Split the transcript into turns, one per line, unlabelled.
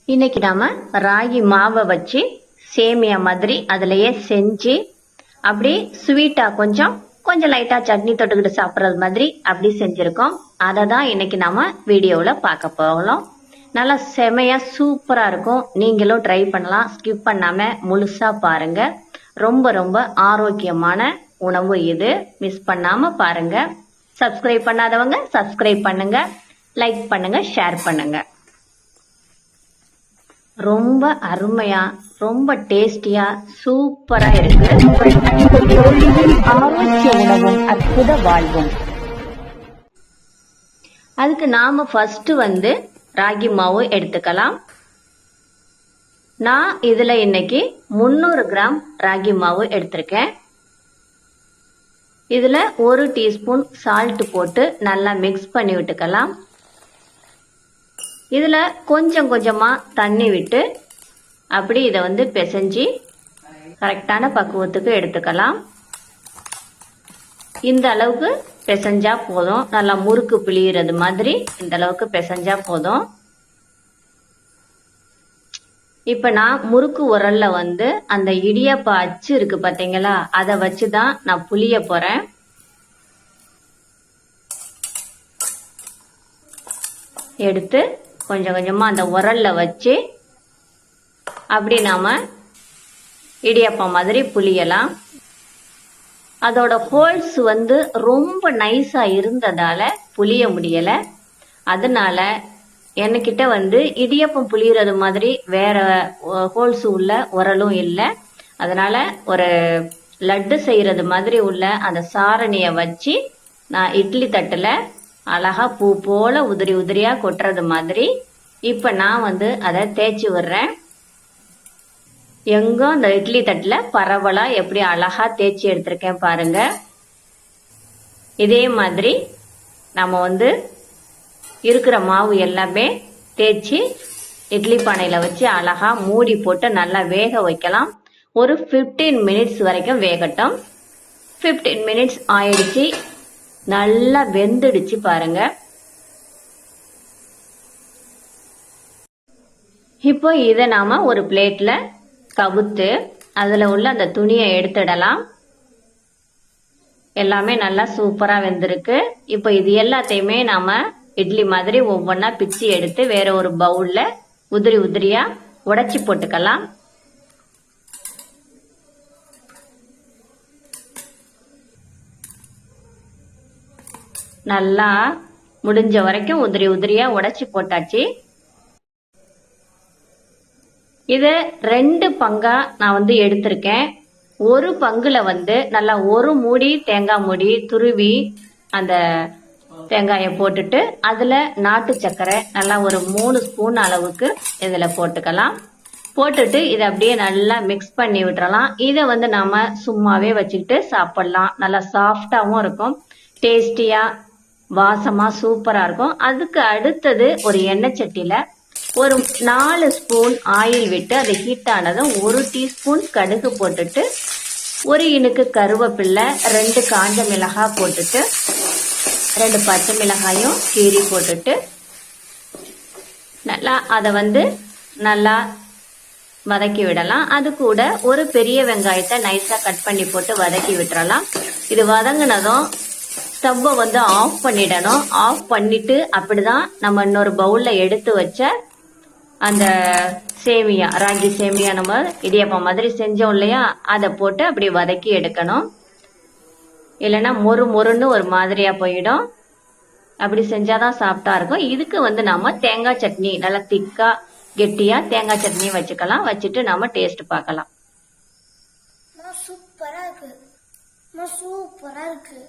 இன்னைக்கு நாம ராகி மாவை வச்சு சேமியா மாதிரி அதுலயே செஞ்சு அப்படி ஸ்வீட்டா கொஞ்சம் கொஞ்சம் லைட்டா சட்னி தொட்டுக்கிட்டு சாப்பிட்றது மாதிரி அப்படி செஞ்சிருக்கோம். அதை தான் இன்னைக்கு நாம வீடியோவில் பார்க்க போகலாம். நல்லா செமையா சூப்பரா இருக்கும். நீங்களும் ட்ரை பண்ணலாம். ஸ்கிப் பண்ணாம முழுசா பாருங்க. ரொம்ப ரொம்ப ஆரோக்கியமான உணவு இது. மிஸ் பண்ணாம பாருங்க. சப்ஸ்கிரைப் பண்ணாதவங்க சப்ஸ்கிரைப் பண்ணுங்க, லைக் பண்ணுங்க, ஷேர் பண்ணுங்க. ரொம்ப அருமையா ரொம்ப டேஸ்டியா சூப்பரா இருக்கு. ஆரோக்கிய உணவும் அற்புத வாழ்வும். அதுக்கு நாம ஃபர்ஸ்ட் ராகி மாவு எடுத்துக்கலாம். நான் இதுல இன்னைக்கு 300 கிராம் ராகி மாவு எடுத்திருக்கேன். இதுல 1 டீஸ்பூன் சால்ட் போட்டு நல்லா மிக்ஸ் பண்ணி விட்டுக்கலாம். இதுல கொஞ்சம் கொஞ்சமா தண்ணி விட்டு அப்படி இதை பிசைஞ்சு கரெக்டான பக்குவத்துக்கு எடுத்துக்கலாம். இந்த அளவுக்கு பிசைஞ்சா போதும். நல்லா முறுக்கு பிழியறது மாதிரி இந்த அளவுக்கு பிசைஞ்சா போதும். இப்ப நான் முறுக்கு உரல்ல அந்த இடியாப்ப அச்சு இருக்கு பாத்தீங்களா, அதை வச்சுதான் நான் புளிய போறேன். எடுத்து கொஞ்சம் கொஞ்சமா அந்த உரல்ல வச்சு அப்படி நாம இடியாப்பம் மாதிரி புளியலாம். அதோட ஹோல்ஸ் ரொம்ப நைஸா இருந்ததால புளிய முடியல. அதனால என்கிட்ட இடியாப்பம் புளியறது மாதிரி வேற ஹோல்ஸ் உள்ள உரலும் இல்லை. அதனால ஒரு லட்டு செய்யறது மாதிரி உள்ள அந்த சாரணிய வச்சு நான் இட்லி தட்டுல அழகா பூ போல உதிரி உதிரியா கொட்டுறது மாதிரி இப்ப நான் அதை தேய்ச்சி விடுறேன். எங்க அந்த இட்லி தட்டுல பரவலா எப்படி அழகா தேய்ச்சி எடுத்திருக்கேன் பாருங்க. இதே மாதிரி நம்ம இருக்கிற மாவு எல்லாமே தேய்ச்சி இட்லி பானையில வச்சு அழகா மூடி போட்டு நல்லா வேக வைக்கலாம். ஒரு 15 மினிட்ஸ் வரைக்கும் வேகட்டும். 15 மினிட்ஸ் ஆயிடுச்சு. நல்லா வெந்துடுச்சு பாருங்க. இப்போ இதை நாம ஒரு பிளேட்ல கவுத்து அதுல உள்ள அந்த துணியை எடுத்துடலாம். எல்லாமே நல்லா சூப்பரா வெந்திருக்கு. இப்போ இது எல்லாத்தையுமே நாம இட்லி மாதிரி ஒவ்வொன்னா பிச்சு எடுத்து வேற ஒரு பவுல்ல உதிரி உதிரியா உடைச்சி போட்டுக்கலாம். நல்லா முடிஞ்ச வரைக்கும் உதிரி உதிரியா உடைச்சி போட்டாச்சு. இத 2 பங்கா நான் எடுத்திருக்கேன். ஒரு பங்குல நல்லா ஒரு மூடி தேங்காய் மூடி துருவி அந்த தேங்காயை போட்டுட்டு அதுல நாட்டு சர்க்கரை நல்லா ஒரு 3 ஸ்பூன் அளவுக்கு இதுல போட்டுக்கலாம். போட்டுட்டு இதை அப்படியே நல்லா மிக்ஸ் பண்ணி விட்டுறலாம். இதை நாம சும்மாவே வச்சுக்கிட்டு சாப்பிடலாம். நல்லா சாஃப்டாவும் இருக்கும், டேஸ்டியா வாசமா சூப்பரா இருக்கும். அதுக்கு அடுத்தது ஒரு எண்ணெய் சட்டியில ஒரு 4 ஸ்பூன் ஆயில் விட்டு அதை ஹீட் ஆனதும் 1 டீஸ்பூன் கடுகு போட்டுட்டு 1 இனுக்கு கருவேப்பிலை, 2 காஞ்ச மிளகாய் போட்டுட்டு 2 பச்சை மிளகாயும் கீரி போட்டுட்டு நல்லா அதை நல்லா வதக்கி விடலாம். அது கூட ஒரு பெரிய வெங்காயத்தை நைஸா கட் பண்ணி போட்டு வதக்கி விட்டுறலாம். இது வதங்கினதும் ஸ்டவ்வை ஆஃப் பண்ணிடணும். ஆஃப் பண்ணிட்டு அப்படிதான் நம்ம இன்னொரு பவுல்ல எடுத்து வச்ச அந்த சேமியா ராகி சேமியா நம்ம இடியாப்பம் மாதிரி செஞ்சோம் இல்லையா, அதை போட்டு அப்படி வதக்கி எடுக்கணும். இல்லைன்னா மொறு மொறுன்னு ஒரு மாதிரியா போயிடும். அப்படி செஞ்சாதான் சாப்பிட்டா இருக்கும். இதுக்கு நாம தேங்காய் சட்னி நல்லா திக்கா கெட்டியா தேங்காய் சட்னி வச்சுக்கலாம். வச்சுட்டு நாம டேஸ்ட் பார்க்கலாம்.
சூப்பரா இருக்கு.